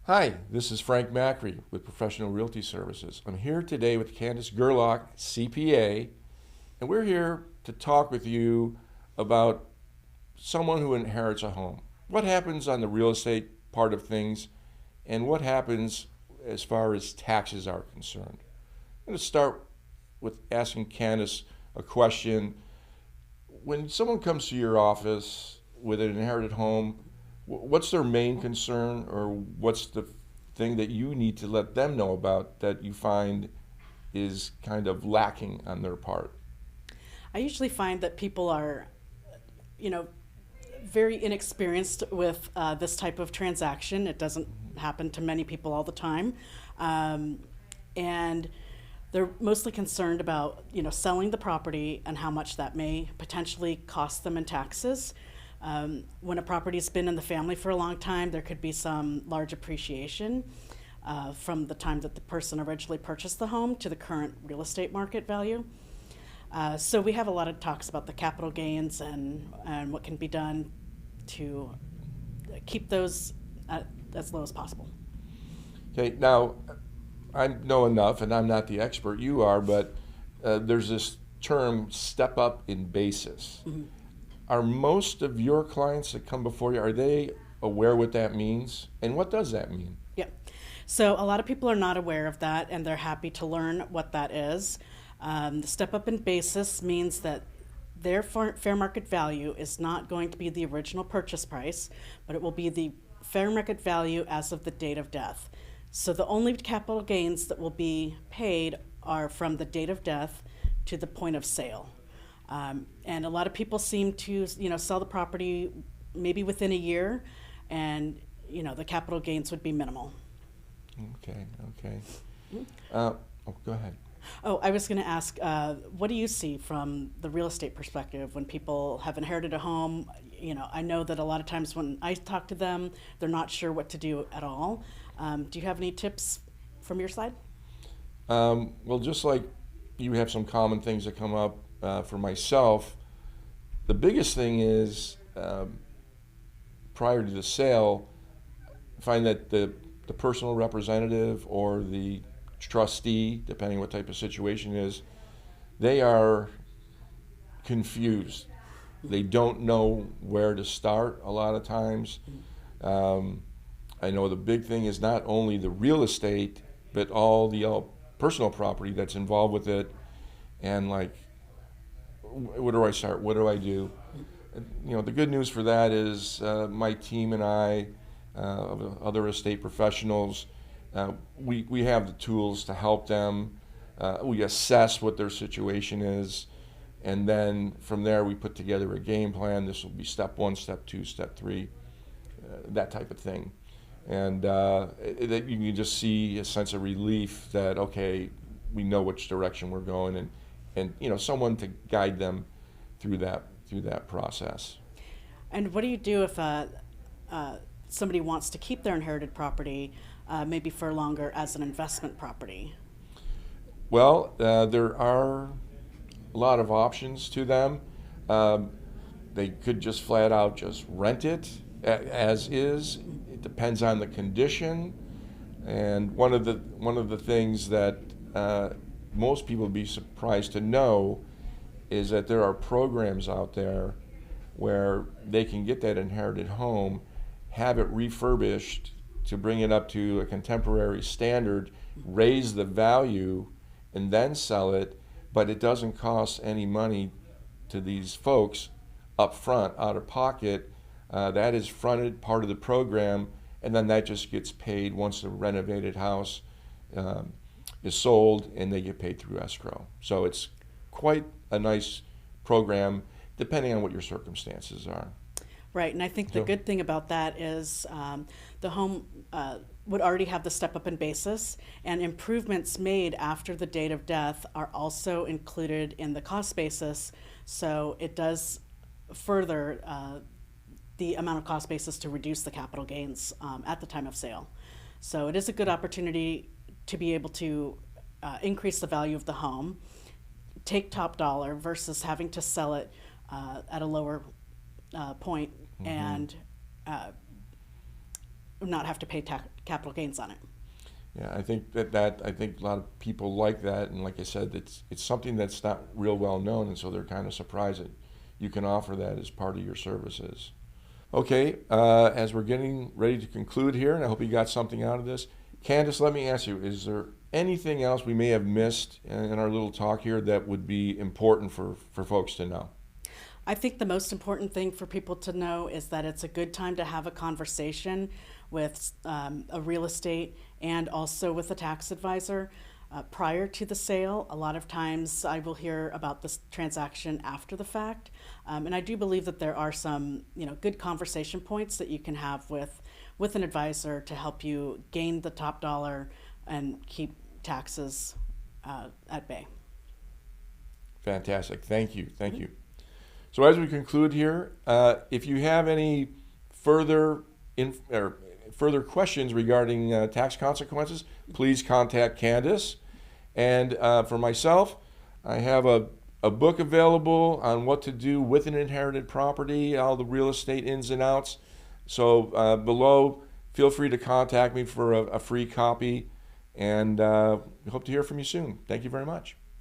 Hi, this is Frank Macri with Professional Realty Services. I'm here today with Candice Gerlach, CPA, and we're here to talk with you about someone who inherits a home. What happens on the real estate part of things, and what happens as far as taxes are concerned. I'm going to start with asking Candice a question. When someone comes to your office with an inherited home, what's their main concern, or what's the thing that you need to let them know about that you find is kind of lacking on their part? I usually find that people are, you know, very inexperienced with this type of transaction. It doesn't happen to many people all the time. And they're mostly concerned about, selling the property and how much that may potentially cost them in taxes. When a property's been in the family for a long time, there could be some large appreciation from the time that the person originally purchased the home to the current real estate market value. So we have a lot of talks about the capital gains and what can be done to keep those as low as possible. Okay, now I know enough, and I'm not the expert, you are, but there's this term, step up in basis. Mm-hmm. Are most of your clients that come before you, are they aware what that means? And what does that mean? Yeah. So a lot of people are not aware of that, and they're happy to learn what that is. The step up in basis means that their fair market value is not going to be the original purchase price, but it will be the fair market value as of the date of death. So the only capital gains that will be paid are from the date of death to the point of sale. And a lot of people seem to, sell the property maybe within a year, and, the capital gains would be minimal. Okay. Mm-hmm. Go ahead. Oh, I was going to ask, what do you see from the real estate perspective when people have inherited a home? I know that a lot of times when I talk to them, they're not sure what to do at all. Do you have any tips from your side? Well, just like you have some common things that come up for myself, the biggest thing is prior to the sale, find that the personal representative or the trustee, depending what type of situation it is, they are confused. They don't know where to start a lot of times. I know the big thing is not only the real estate, but all the personal property that's involved with it. And like, where do I start? What do I do? The good news for that is my team and I, other estate professionals, we have the tools to help them. We assess what their situation is, and then from there we put together a game plan. This will be step 1, step 2, step 3, that type of thing. And that you can just see a sense of relief that, okay, we know which direction we're going, and someone to guide them through that process. And what do you do if somebody wants to keep their inherited property maybe for longer as an investment property? Well, there are a lot of options to them. They could just flat out just rent it as is. It depends on the condition. And one of the things that most people would be surprised to know is that there are programs out there where they can get that inherited home, have it refurbished to bring it up to a contemporary standard, raise the value, and then sell it, but it doesn't cost any money to these folks up front, out of pocket. That is fronted part of the program, and then that just gets paid once the renovated house is sold, and they get paid through escrow. So it's quite a nice program, depending on what your circumstances are. Right, and I think the good thing about that is the home would already have the step up in basis, and improvements made after the date of death are also included in the cost basis, so it does further the amount of cost basis to reduce the capital gains at the time of sale. So it is a good opportunity to be able to increase the value of the home, take top dollar versus having to sell it at a lower point, and not have to pay capital gains on it. Yeah, I think I think a lot of people like that, and like I said, it's something that's not real well known, and so they're kind of surprised that you can offer that as part of your services. Okay, as we're getting ready to conclude here, and I hope you got something out of this, Candice, let me ask you: is there anything else we may have missed in our little talk here that would be important for folks to know? I think the most important thing for people to know is that it's a good time to have a conversation with a real estate and also with a tax advisor prior to the sale. A lot of times I will hear about this transaction after the fact, and I do believe that there are some good conversation points that you can have with an advisor to help you gain the top dollar and keep taxes at bay. Fantastic. Thank you. Thank you. So as we conclude here, if you have any further further questions regarding tax consequences, please contact Candice. And for myself, I have a book available on what to do with an inherited property, all the real estate ins and outs. So below, feel free to contact me for a free copy, and we hope to hear from you soon. Thank you very much.